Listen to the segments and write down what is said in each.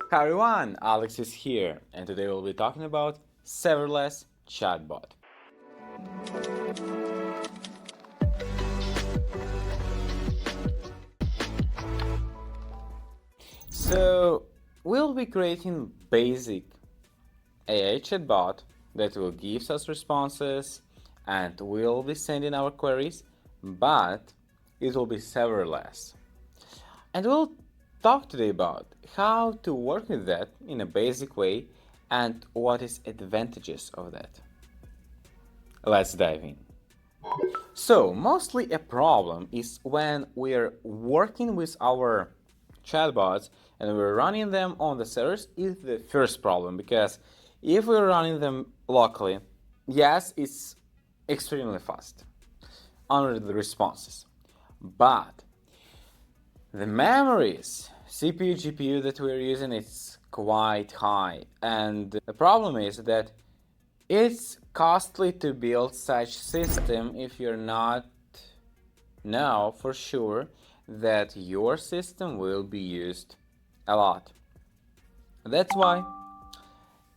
Hi everyone, Alex is here, and today we'll be talking about serverless chatbot. So we'll be creating basic AI chatbot that will give us responses and we'll be sending our queries, but it will be serverless. And we'll talk today about how to work with that in a basic way and what is advantages of that. Let's dive in. So, mostly a problem is when we're working with our chatbots and we're running them on the servers is the first problem, because if we're running them locally, yes, it's extremely fast on the responses, but the memories, CPU, GPU that we're using is quite high, and the problem is that it's costly to build such system if you're not know for sure that your system will be used a lot. That's why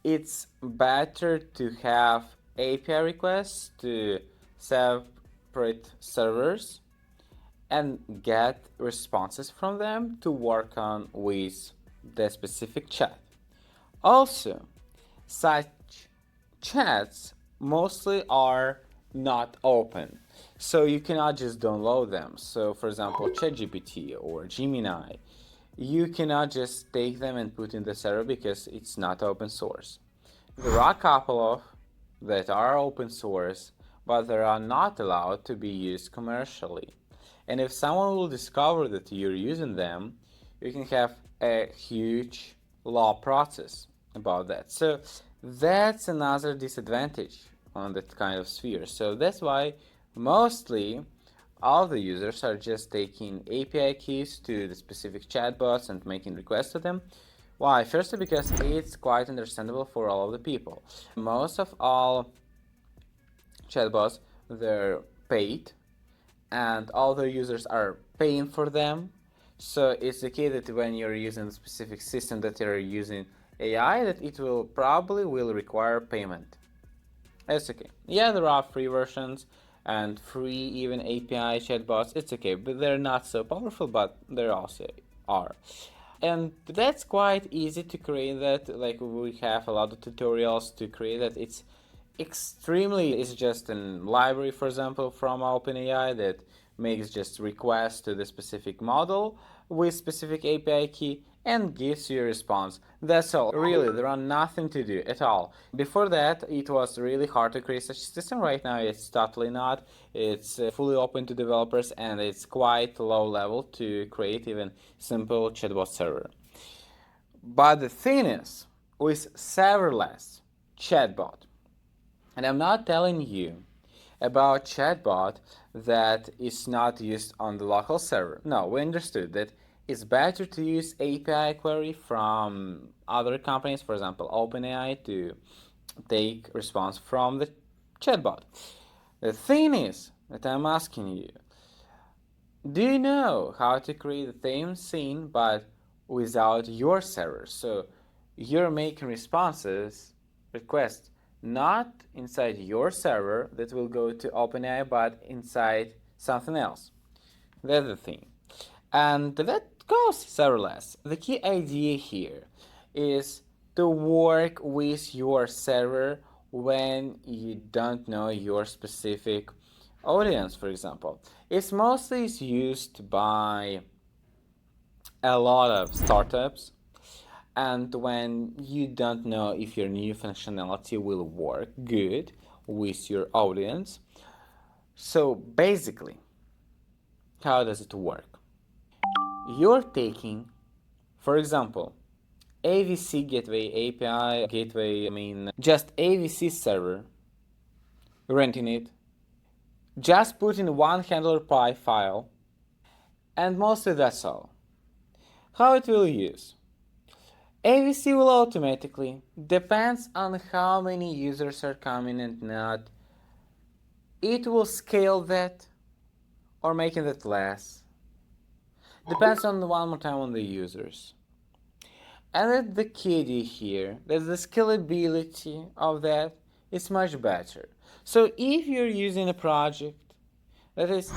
it's better to have API requests to separate servers and get responses from them to work on with the specific chat. Also, such chats mostly are not open, so you cannot just download them. So for example, ChatGPT or Gemini, you cannot just take them and put in the server because it's not open source. There are a couple of that are open source, but they are not allowed to be used commercially. And if someone will discover that you're using them, you can have a huge law process about that. So that's another disadvantage on that kind of sphere. So that's why mostly all the users are just taking API keys to the specific chatbots and making requests to them. Why? Firstly, because it's quite understandable for all of the people. Most of all chatbots, they're paid, and all the users are paying for them. So it's the case that when you're using a specific system that you're using AI, that it will probably will require payment. It's okay. Yeah, there are free versions and free even API chatbots. It's okay, but they're not so powerful, but they also are. And that's quite easy to create that. Like, we have a lot of tutorials to create that. It's just a library, for example, from OpenAI that makes just requests to the specific model with specific API key and gives you a response. That's all. Really, there are nothing to do at all. Before that, it was really hard to create such a system. Right now, it's totally not. It's fully open to developers, and it's quite low level to create even simple chatbot server. But the thing is, with serverless chatbot, and I'm not telling you about chatbot that is not used on the local server. No, we understood that it's better to use API query from other companies, for example, OpenAI, to take response from the chatbot. The thing is that I'm asking you, do you know how to create the same scene but without your server? So you're making requests not inside your server that will go to OpenAI, but inside something else. That's the thing. And that goes serverless. The key idea here is to work with your server when you don't know your specific audience, for example. It's mostly used by a lot of startups, and when you don't know if your new functionality will work good with your audience. So basically, how does it work? You're taking, for example, AVC Gateway, API Gateway, just AVC server, renting it, just putting one handler.py file, and mostly that's all. How it will use? AVC will automatically, depends on how many users are coming and not, it will scale that or making that less. Depends on one more time on the users. And that's the key here, that the scalability of that is much better. So if you're using a project that is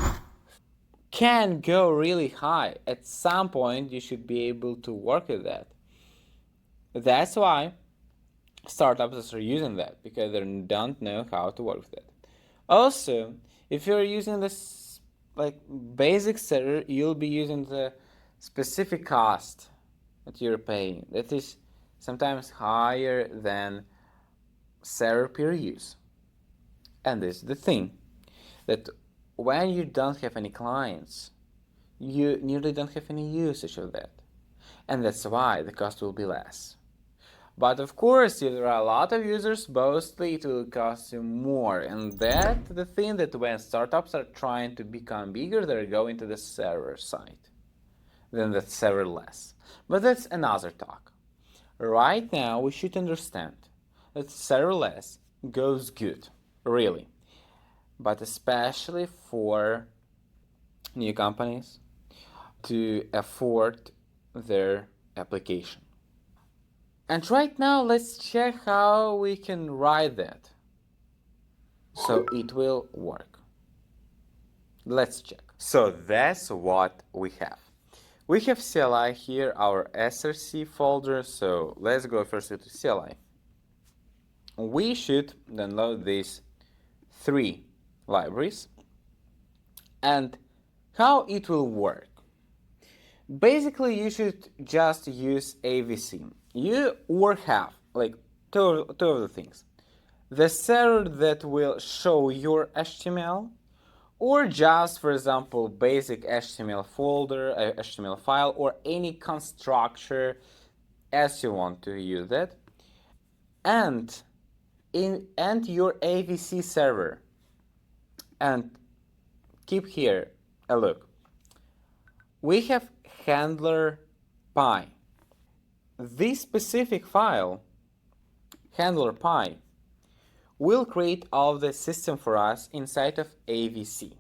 can go really high, at some point you should be able to work with that. That's why startups are using that, because they don't know how to work with it. Also, if you're using this like basic server, you'll be using the specific cost that you're paying. That is sometimes higher than server per use. And this is the thing, that when you don't have any clients, you nearly don't have any usage of that. And that's why the cost will be less. But of course, if there are a lot of users, mostly it will cost you more. And that's the thing, that when startups are trying to become bigger, they're going to the server side than the serverless. But that's another talk. Right now, we should understand that serverless goes good, really. But especially for new companies to afford their application. And right now, let's check how we can write that so it will work. Let's check. So that's what we have. We have CLI here, our src folder. So let's go first to CLI. We should download these 3 libraries. And how it will work. Basically, you should just use AVC. You or have like two of the things. The server that will show your HTML, or just, for example, basic HTML folder, HTML file, or any constructor as you want to use that. And your AVC server. And keep here a look. We have handler.py. This specific file, handler.py, will create all the system for us inside of AVC.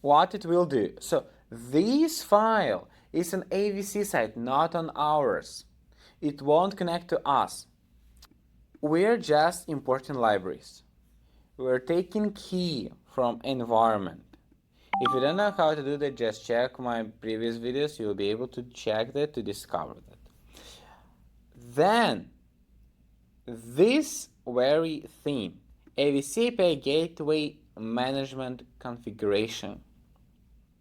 What it will do? So this file is an AVC site, not on ours. It won't connect to us. We're just importing libraries. We're taking key from environment. If you don't know how to do that, just check my previous videos. You'll be able to check that to discover that. Then, this very thing, AWS API Gateway Management Configuration,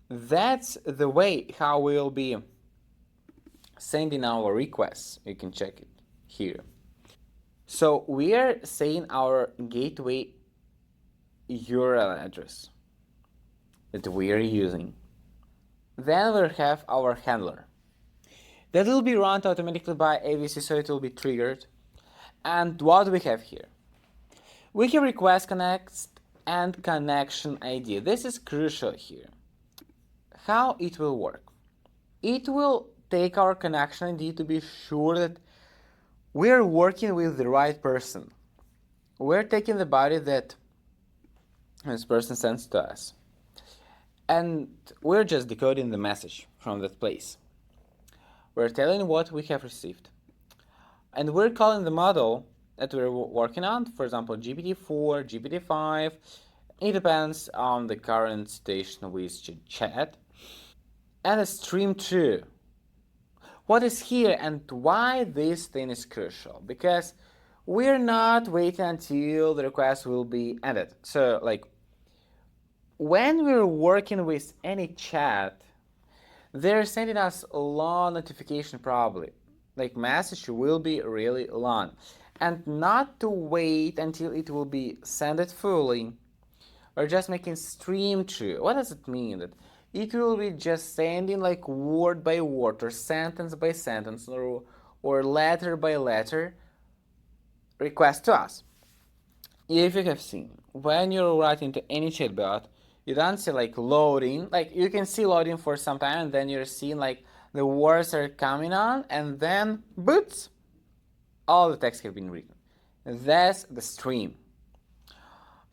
that's the way how we'll be sending our requests. You can check it here. So we are saying our gateway URL address that we are using. Then we'll have our handler. That will be run automatically by AVC, so it will be triggered. And what do we have here? We have request connect and connection ID. This is crucial here. How it will work? It will take our connection ID to be sure that we're working with the right person. We're taking the body that this person sends to us. And we're just decoding the message from that place. We're telling what we have received. And we're calling the model that we're working on, for example, GPT-4, GPT-5. It depends on the current station with chat. And a stream 2. What is here and why this thing is crucial? Because we're not waiting until the request will be ended. So, like, when we're working with any chat, they're sending us a long notification probably. Like, message will be really long. And not to wait until it will be sent fully, or just making stream true. What does it mean? That it will be just sending like word by word, or sentence by sentence, or letter by letter request to us. If you have seen, when you're writing to any chatbot, you don't see like loading. Like, you can see loading for some time, and then you're seeing like the words are coming on, and then boots, all the text have been written. That's the stream.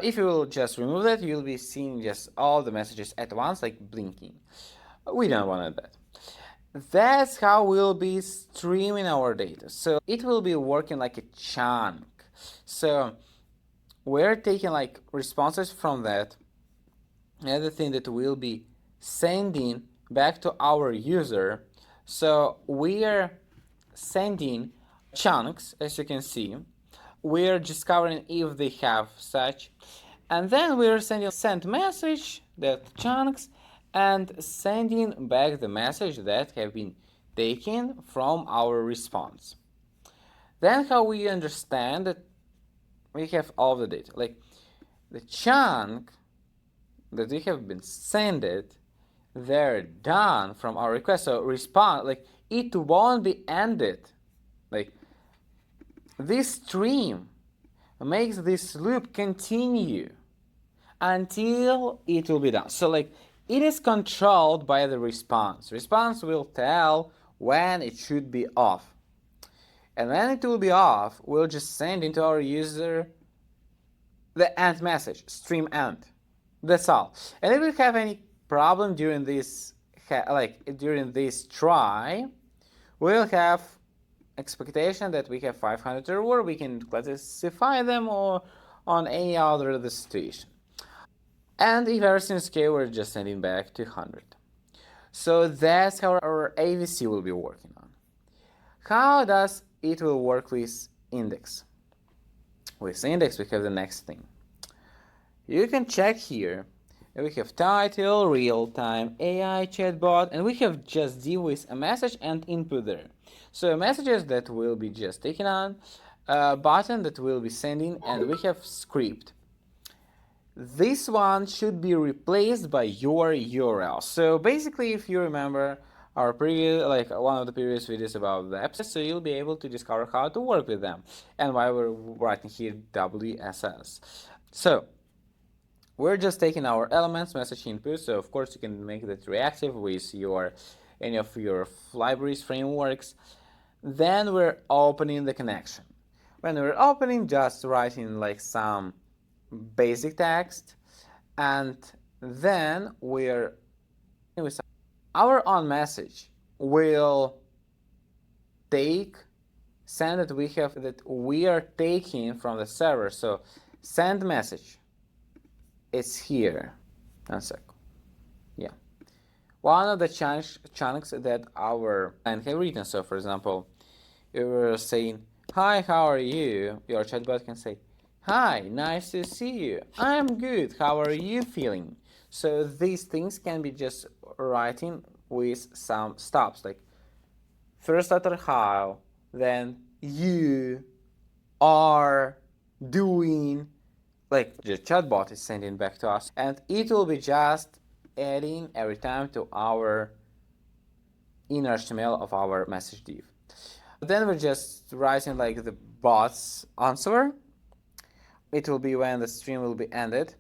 If you will just remove that, you'll be seeing just all the messages at once, like blinking. We don't want that. that's how we'll be streaming our data. So it will be working like a chunk. So we're taking like responses from that. Another thing that we'll be sending back to our user. So we are sending chunks, as you can see. We're discovering if they have such, and then we're sending send message that chunks and sending back the message that have been taken from our response. Then how we understand that we have all the data, like the chunk that we have been sended, they're done from our request. So respond, like it won't be ended. Like this stream makes this loop continue until it will be done. So like it is controlled by the response. Response will tell when it should be off. And when it will be off, we'll just send into our user the end message, stream end. That's all. And if we have any problem during this try, we'll have expectation that we have 500 error. We can classify them or on any other situation. And if everything is okay, we're just sending back to 100. So that's how our AVC will be working on. How does it will work with index? With index, we have the next thing. You can check here. We have title, real-time AI chatbot, and we have just deal with a message and input there. So messages that will be just taken on, a button that will be sending, and we have script. This one should be replaced by your URL. So basically, if you remember our previous, like one of the previous videos about the apps, so you'll be able to discover how to work with them and why we're writing here WSS. So we're just taking our elements, message input. So of course you can make that reactive with any of your libraries, frameworks. Then we're opening the connection. When we're opening, just writing like some basic text, and then we're with our on message will send that we are taking from the server. So send message. It's here. 1 sec. Yeah. One of the chunks that our client have written. So for example, if we're saying, "Hi, how are you?" Your chatbot can say, "Hi, nice to see you. I'm good. How are you feeling?" So these things can be just writing with some stops, like first letter how, then you are doing, like the chatbot is sending back to us, and it will be just adding every time to our inner HTML of our message div. Then we're just writing like the bot's answer. It will be when the stream will be ended,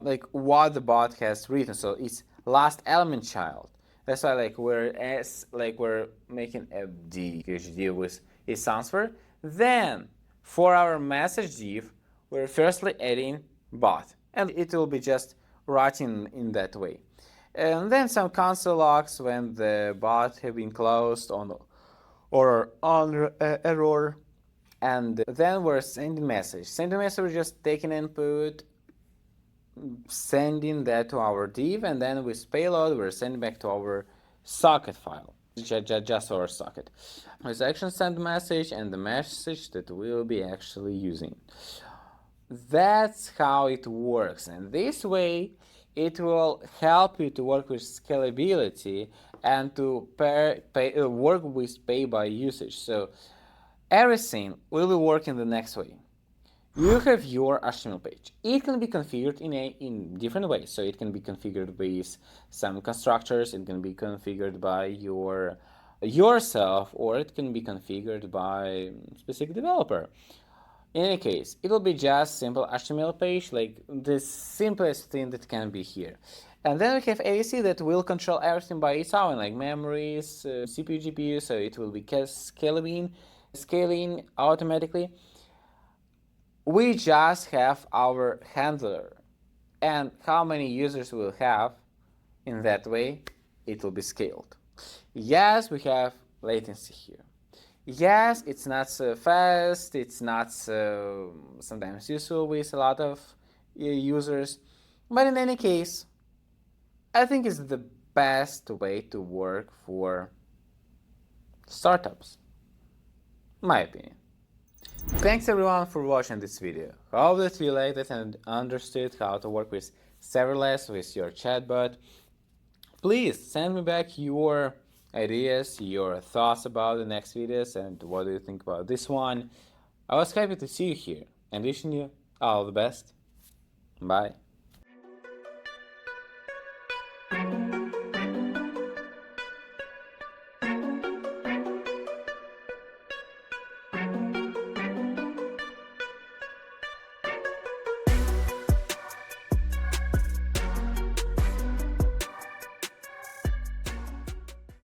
like what the bot has written. So it's last element child. That's why we're making a div with its answer. Then for our message div, we're firstly adding bot, and it will be just writing in that way. And then some console logs when the bot have been closed or on error. And then we're sending message. Sending message, we're just taking input, sending that to our div, and then with payload, we're sending back to our socket file, just our socket. With action send message and the message that we'll be actually using. That's how it works, and this way it will help you to work with scalability and to work with pay by usage. So everything will be working the next way. You have your HTML page. It can be configured in different ways. So it can be configured with some constructors, it can be configured by yourself, or it can be configured by a specific developer. In any case, it will be just simple HTML page, like the simplest thing that can be here. And then we have AVC that will control everything by its own, like memories, CPU, GPU, so it will be scaling automatically. We just have our handler, and how many users we'll have in that way, it will be scaled. Yes, we have latency here. Yes, it's not so fast, it's not so sometimes useful with a lot of users, but in any case, I think it's the best way to work for startups, in my opinion. Thanks everyone for watching this video. Hope that you liked it and understood how to work with serverless with your chatbot. Please send me back your ideas, your thoughts about the next videos, and what do you think about this one. I was happy to see you here and wishing you all the best. Bye.